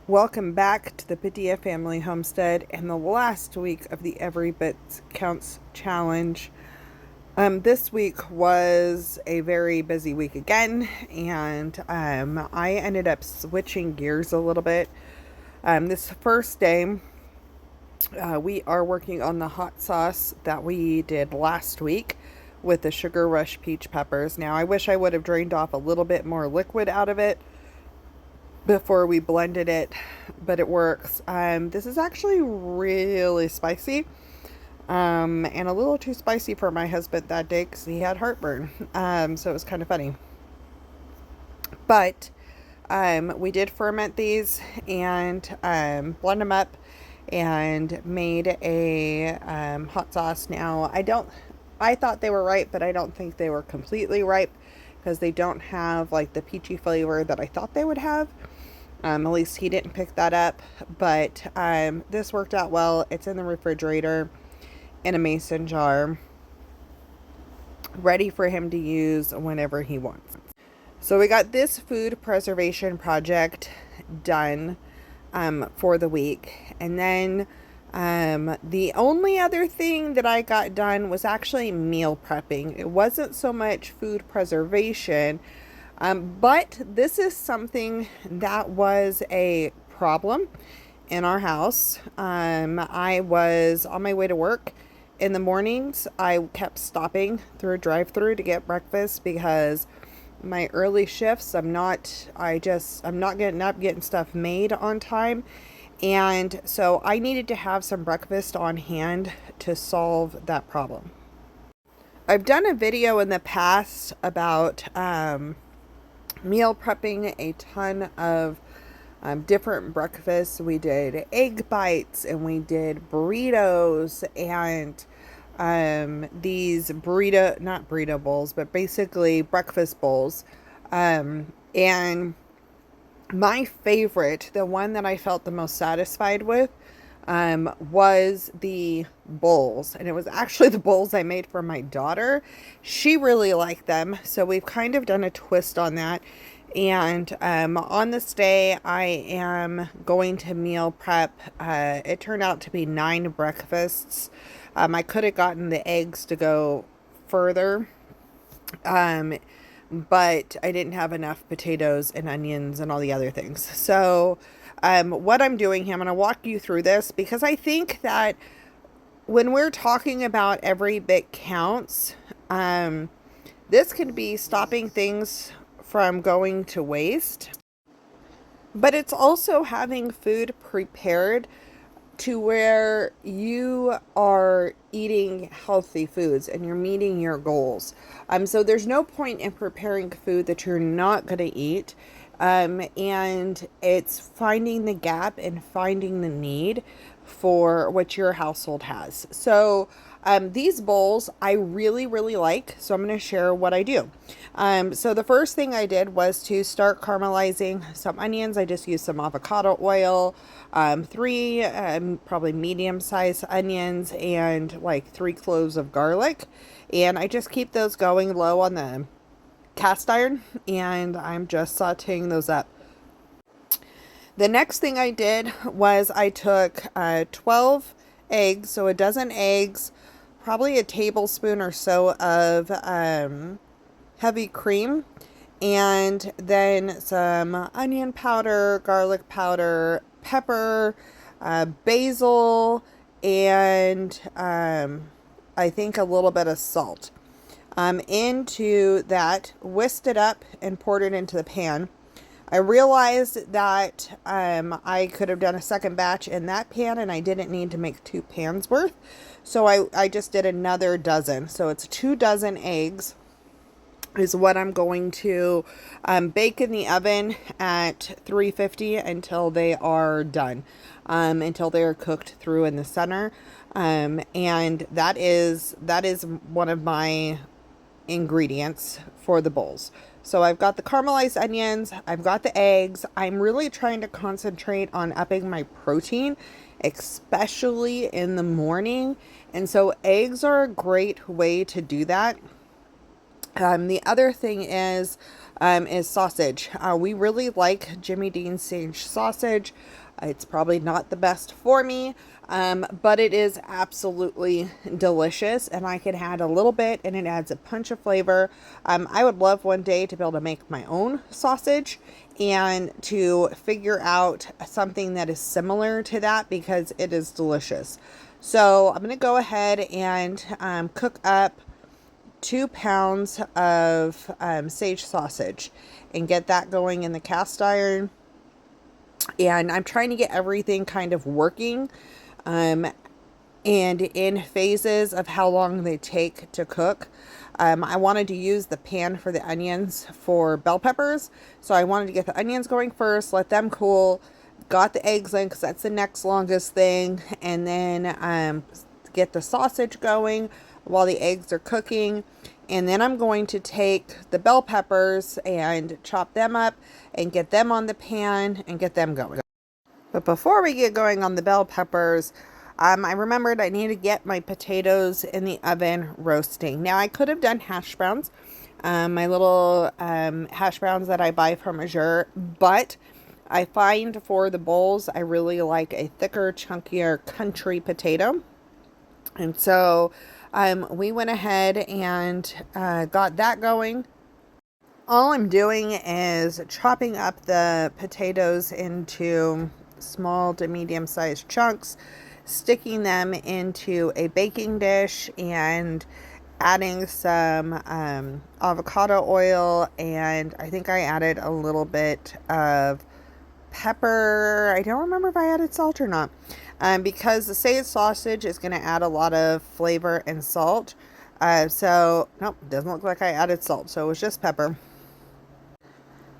Welcome back to the Padilla Family Homestead and the last week of the Every Bit Counts Challenge. This week was a very busy week again, and I ended up switching gears a little bit. This first day, we are working on the hot sauce that we did last week with the Sugar Rush peach peppers. Now, I wish I would have drained off a little bit more liquid out of it before we blended it, but it works. This is actually really spicy, and a little too spicy for my husband that day because he had heartburn. So it was kind of funny. But we did ferment these and blend them up and made a hot sauce. Now, I thought they were ripe, but I don't think they were completely ripe because they don't have like the peachy flavor that I thought they would have. At least he didn't pick that up, but this worked out well. It's in the refrigerator in a mason jar, ready for him to use whenever he wants. So we got this food preservation project done for the week. And then the only other thing that I got done was actually meal prepping. It wasn't so much food preservation, but this is something that was a problem in our house. I was on my way to work in the mornings. I kept stopping through a drive-through to get breakfast because my early shifts, I'm not getting up, getting stuff made on time. And so I needed to have some breakfast on hand to solve that problem. I've done a video in the past about meal prepping a ton of different breakfasts. We did egg bites and we did burritos and these not burrito bowls, but basically breakfast bowls. And my favorite, the one that I felt the most satisfied with, was the bowls. And it was actually the bowls I made for my daughter. She really liked them. So we've kind of done a twist on that. And on this day, I am going to meal prep. It turned out to be 9 breakfasts. I could have gotten the eggs to go further. But I didn't have enough potatoes and onions and all the other things. So what I'm doing here, I'm going to walk you through this because I think that when we're talking about every bit counts, this could be stopping things from going to waste, but it's also having food prepared to where you are eating healthy foods and you're meeting your goals. So there's no point in preparing food that you're not going to eat. And it's finding the gap and finding the need for what your household has. So these bowls I really, really like. So I'm going to share what I do. So the first thing I did was to start caramelizing some onions. I just used some avocado oil, 3 probably medium-sized onions, and like 3 cloves of garlic. And I just keep those going low on the cast iron, and I'm just sauteing those up. The next thing I did was I took 12 eggs, so a dozen eggs, probably a tablespoon or so of heavy cream, and then some onion powder, garlic powder, pepper, basil, and I think a little bit of salt. Into that, whisked it up and poured it into the pan. I realized that I could have done a second batch in that pan and I didn't need to make 2 pans worth. So I just did another dozen. So it's 2 dozen eggs is what I'm going to bake in the oven at 350 until they are done, until they are cooked through in the center. And that is one of my ingredients for the bowls. So I've got the caramelized onions, I've got the eggs. I'm really trying to concentrate on upping my protein, especially in the morning. And so eggs are a great way to do that. The other thing is is sausage. We really like Jimmy Dean's sage sausage. It's probably not the best for me, but it is absolutely delicious, and I can add a little bit, and it adds a punch of flavor. I would love one day to be able to make my own sausage and to figure out something that is similar to that, because it is delicious. So I'm going to go ahead and cook up 2 pounds of sage sausage and get that going in the cast iron. And I'm trying to get everything kind of working and in phases of how long they take to cook. I wanted to use the pan for the onions for bell peppers. So I wanted to get the onions going first, let them cool, got the eggs in because that's the next longest thing, and then get the sausage going while the eggs are cooking. And then I'm going to take the bell peppers and chop them up and get them on the pan and get them going. But before we get going on the bell peppers, I remembered I need to get my potatoes in the oven roasting. Now, I could have done hash browns, my little hash browns that I buy from Azure, but I find for the bowls, I really like a thicker, chunkier country potato. And so we went ahead and got that going. All I'm doing is chopping up the potatoes into small to medium sized chunks, sticking them into a baking dish, and adding some avocado oil, and I think I added a little bit of pepper. I don't remember if I added salt or not, because the sage sausage is going to add a lot of flavor and salt. So nope, doesn't look like I added salt, so it was just pepper.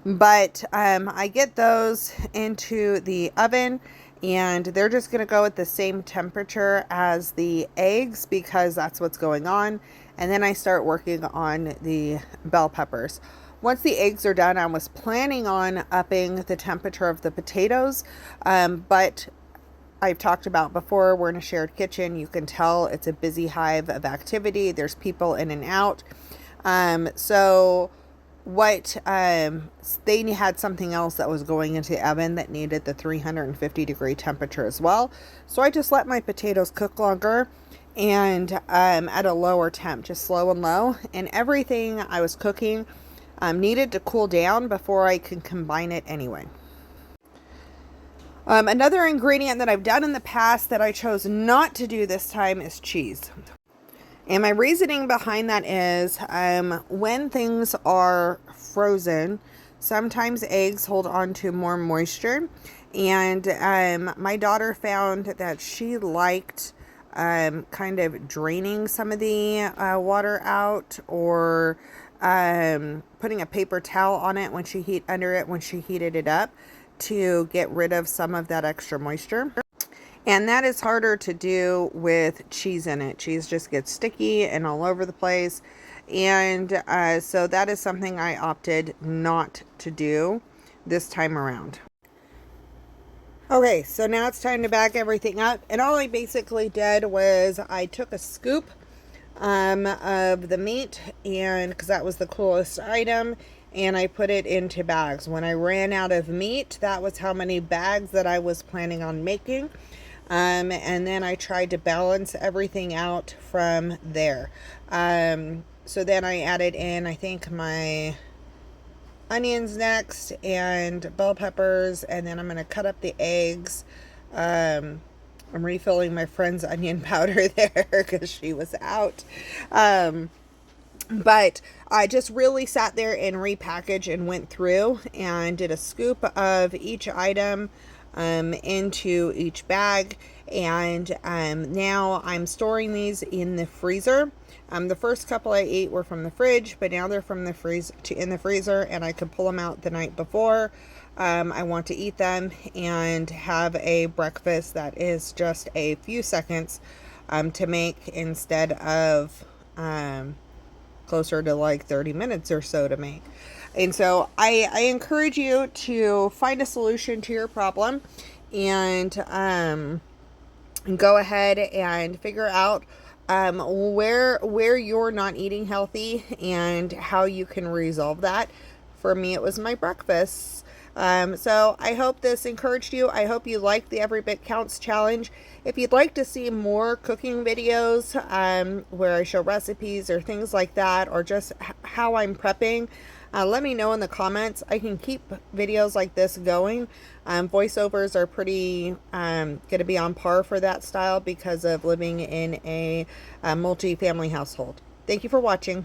But I get those into the oven, and they're just going to go at the same temperature as the eggs because that's what's going on. And then I start working on the bell peppers. Once the eggs are done, I was planning on upping the temperature of the potatoes, but I've talked about before, we're in a shared kitchen. You can tell it's a busy hive of activity. There's people in and out. So what they had something else that was going into the oven that needed the 350 degree temperature as well. So I just let my potatoes cook longer and at a lower temp, just slow and low. And everything I was cooking needed to cool down before I could combine it anyway. Another ingredient that I've done in the past that I chose not to do this time is cheese. And my reasoning behind that is when things are frozen, sometimes eggs hold on to more moisture. And my daughter found that she liked kind of draining some of the water out, or putting a paper towel on it when she heated it up to get rid of some of that extra moisture. And that is harder to do with cheese in it. Cheese just gets sticky and all over the place. And so that is something I opted not to do this time around. Okay, so now it's time to back everything up. And all I basically did was I took a scoop of the meat, and because that was the coolest item, and I put it into bags. When I ran out of meat, that was how many bags that I was planning on making. And then I tried to balance everything out from there. So then I added in, I think, my onions next and bell peppers, and then I'm going to cut up the eggs. I'm refilling my friend's onion powder there because she was out. But I just really sat there and repackaged and went through and did a scoop of each item into each bag. And now I'm storing these in the freezer. The first couple I ate were from the fridge, but now they're from the in the freezer, and I could pull them out the night before. I want to eat them and have a breakfast that is just a few seconds to make instead of closer to like 30 minutes or so to make. And so I encourage you to find a solution to your problem and go ahead and figure out where you're not eating healthy and how you can resolve that. For me, it was my breakfasts. So I hope this encouraged you. I hope you liked the Every Bit Counts challenge. If you'd like to see more cooking videos where I show recipes or things like that, or just how I'm prepping, let me know in the comments. I can keep videos like this going. Voiceovers are pretty going to be on par for that style because of living in a multi-family household. Thank you for watching.